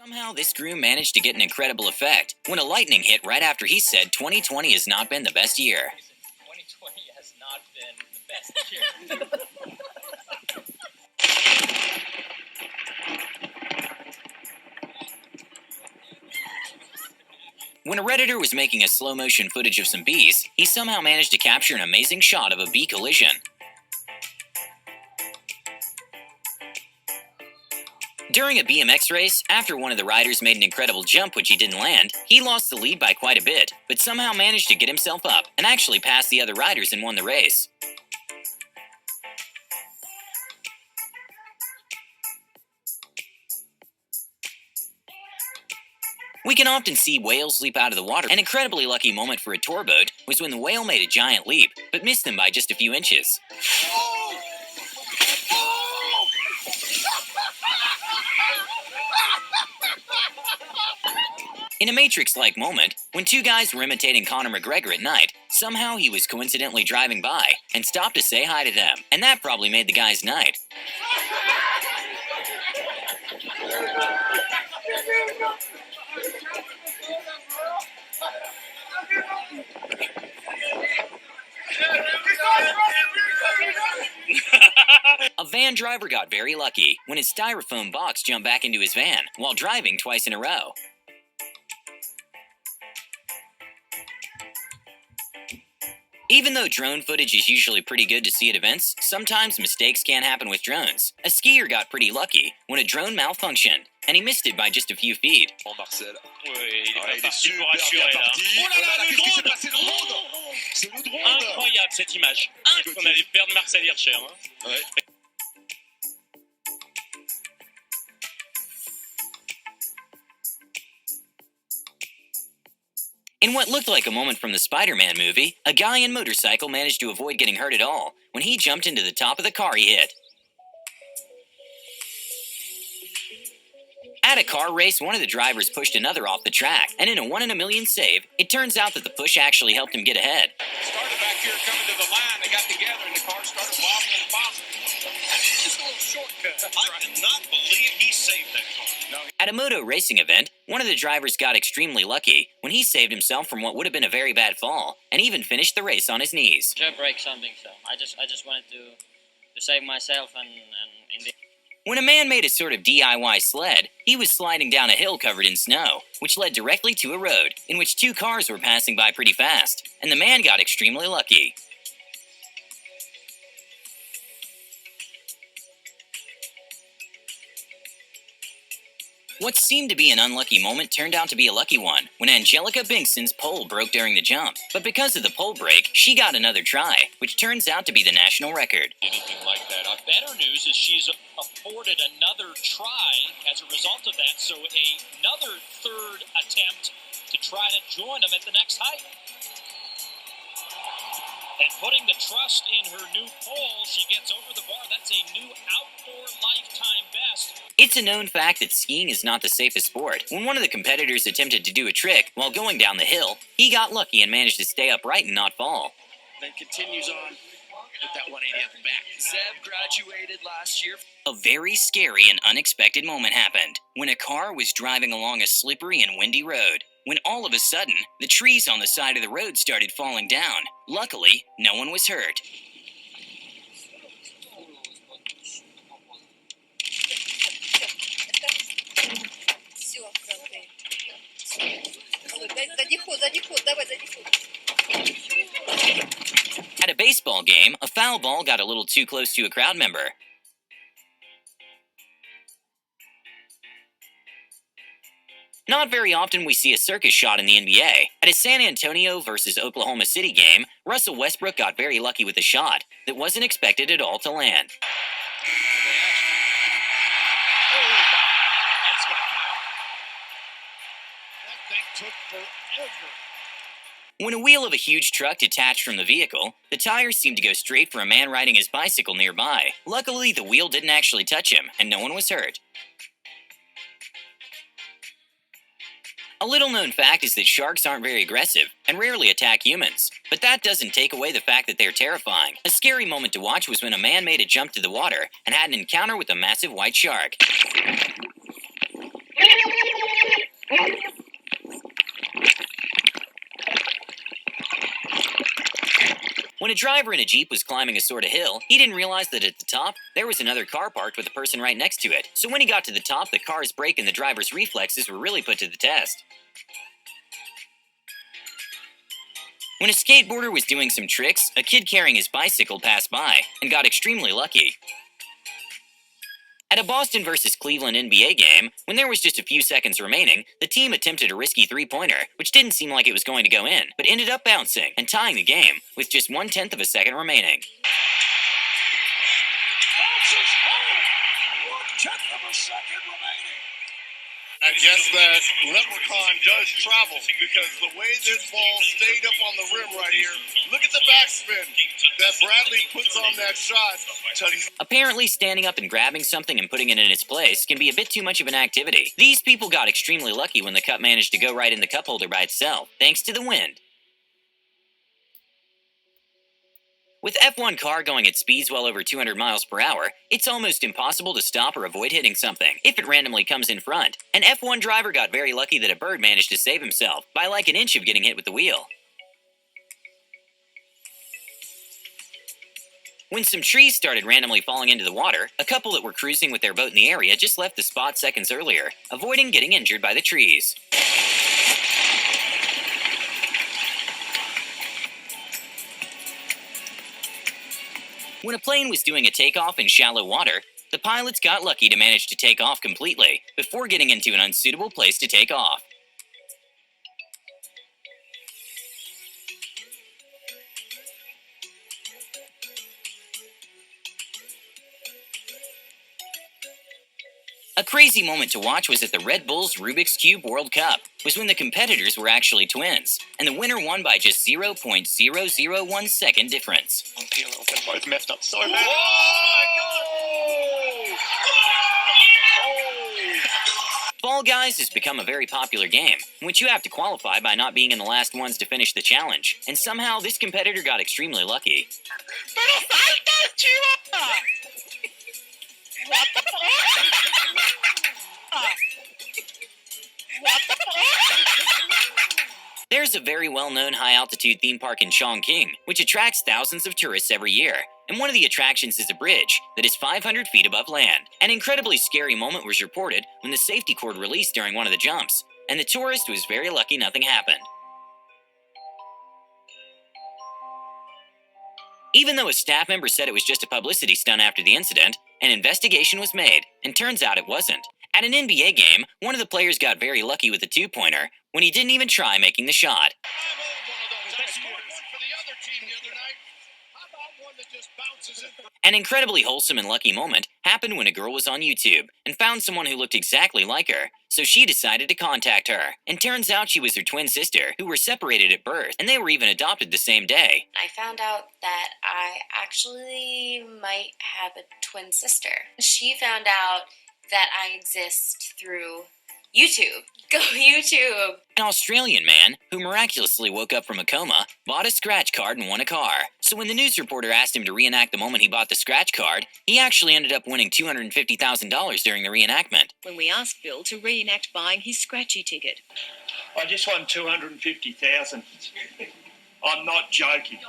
Somehow, this groom managed to get an incredible effect when a lightning hit right after he said 2020 has not been the best year. 2020 has not been the best year. When a Redditor was making a slow-motion footage of some bees, he somehow managed to capture an amazing shot of a bee collision. During a BMX race, after one of the riders made an incredible jump which he didn't land, he lost the lead by quite a bit, but somehow managed to get himself up and actually passed the other riders and won the race. We can often see whales leap out of the water. An incredibly lucky moment for a tour boat was when the whale made a giant leap, but missed them by just a few inches. In a Matrix-like moment, when two guys were imitating Conor McGregor at night, somehow he was coincidentally driving by and stopped to say hi to them, and that probably made the guy's night. A van driver got very lucky when his styrofoam box jumped back into his van while driving twice in a row. Even though drone footage is usually pretty good to see at events, sometimes mistakes can happen with drones. A skier got pretty lucky when a drone malfunctioned, and he missed it by just a few feet. Marcel. Oui, il est pas il est parti pour super assurer bien là. parti. Oh là là, Qu'est-ce qui s'est le passé, le drone drone? C'est le drone. Incroyable cette image. On allait perdre Marcel Hirscher. Hein. Ouais. In what looked like a moment from the Spider-Man movie, a guy in motorcycle managed to avoid getting hurt at all when he jumped into the top of the car he hit. At a car race, one of the drivers pushed another off the track, and in a 1 in a million save, it turns out that the push actually helped him get ahead. Started back here coming to the line. They got together and the car started wobbling and bobbling. Just a little shortcut. I cannot believe he saved that car. No. At a moto racing event, one of the drivers got extremely lucky when he saved himself from what would have been a very bad fall, and even finished the race on his knees. Should break something, so I just wanted to save myself and in the. When a man made a sort of DIY sled, he was sliding down a hill covered in snow, which led directly to a road in which two cars were passing by pretty fast, and the man got extremely lucky. What seemed to be an unlucky moment turned out to be a lucky one when Angelica Bingston's pole broke during the jump. But because of the pole break, she got another try, which turns out to be the national record. Anything like that. Better news is she's afforded another try as a result of that, so another third attempt to try to join them at the next height. And putting the trust in her new pole, she gets over the bar. That's a new outdoor lifetime best. It's a known fact that skiing is not the safest sport. When one of the competitors attempted to do a trick while going down the hill, he got lucky and managed to stay upright and not fall. Then continues on with that 180 at the back. Zeb graduated last year. A very scary and unexpected moment happened when a car was driving along a slippery and windy road, when all of a sudden, the trees on the side of the road started falling down. Luckily, no one was hurt. At a baseball game, a foul ball got a little too close to a crowd member. Not very often we see a circus shot in the NBA. At a San Antonio versus Oklahoma City game, Russell Westbrook got very lucky with a shot that wasn't expected at all to land. That's going to count. That thing took forever. When a wheel of a huge truck detached from the vehicle, the tires seemed to go straight for a man riding his bicycle nearby. Luckily, the wheel didn't actually touch him, and no one was hurt. A little-known fact is that sharks aren't very aggressive and rarely attack humans. But that doesn't take away the fact that they're terrifying. A scary moment to watch was when a man made a jump to the water and had an encounter with a massive white shark. When a driver in a Jeep was climbing a sort of hill, he didn't realize that at the top, there was another car parked with a person right next to it. So when he got to the top, the car's brake and the driver's reflexes were really put to the test. When a skateboarder was doing some tricks, a kid carrying his bicycle passed by and got extremely lucky. At a Boston vs. Cleveland NBA game, when there was just a few seconds remaining, the team attempted a risky three-pointer, which didn't seem like it was going to go in, but ended up bouncing and tying the game with just 1/10 of a second remaining. Bounces home. 1/10 of a second remaining. I guess that leprechaun does travel because the way this ball stayed up on the rim right here, look at the backspin that Bradley puts on that shot. Apparently, standing up and grabbing something and putting it in its place can be a bit too much of an activity. These people got extremely lucky when the cup managed to go right in the cup holder by itself, thanks to the wind. With F1 car going at speeds well over 200 miles per hour, it's almost impossible to stop or avoid hitting something if it randomly comes in front. An F1 driver got very lucky that a bird managed to save himself by like an inch of getting hit with the wheel. When some trees started randomly falling into the water, a couple that were cruising with their boat in the area just left the spot seconds earlier, avoiding getting injured by the trees. When a plane was doing a takeoff in shallow water, the pilots got lucky to manage to take off completely before getting into an unsuitable place to take off. A crazy moment to watch was at the Red Bull's Rubik's Cube World Cup, was when the competitors were actually twins, and the winner won by just 0.001 second difference. Both messed up so bad. Fall Guys has become a very popular game, in which you have to qualify by not being in the last ones to finish the challenge, and somehow this competitor got extremely lucky. There's a very well-known high-altitude theme park in Chongqing, which attracts thousands of tourists every year. And one of the attractions is a bridge that is 500 feet above land. An incredibly scary moment was reported when the safety cord released during one of the jumps, and the tourist was very lucky nothing happened. Even though a staff member said it was just a publicity stunt after the incident, an investigation was made, and turns out it wasn't. At an NBA game, one of the players got very lucky with a two-pointer when he didn't even try making the shot. An incredibly wholesome and lucky moment happened when a girl was on YouTube and found someone who looked exactly like her, so she decided to contact her. And turns out she was her twin sister, who were separated at birth, and they were even adopted the same day. I found out that I actually might have a twin sister. She found out that I exist through YouTube. Go YouTube! An Australian man, who miraculously woke up from a coma, bought a scratch card and won a car. So when the news reporter asked him to reenact the moment he bought the scratch card, he actually ended up winning $250,000 during the reenactment. When we asked Bill to reenact buying his scratchy ticket. I just won $250,000. I'm not joking.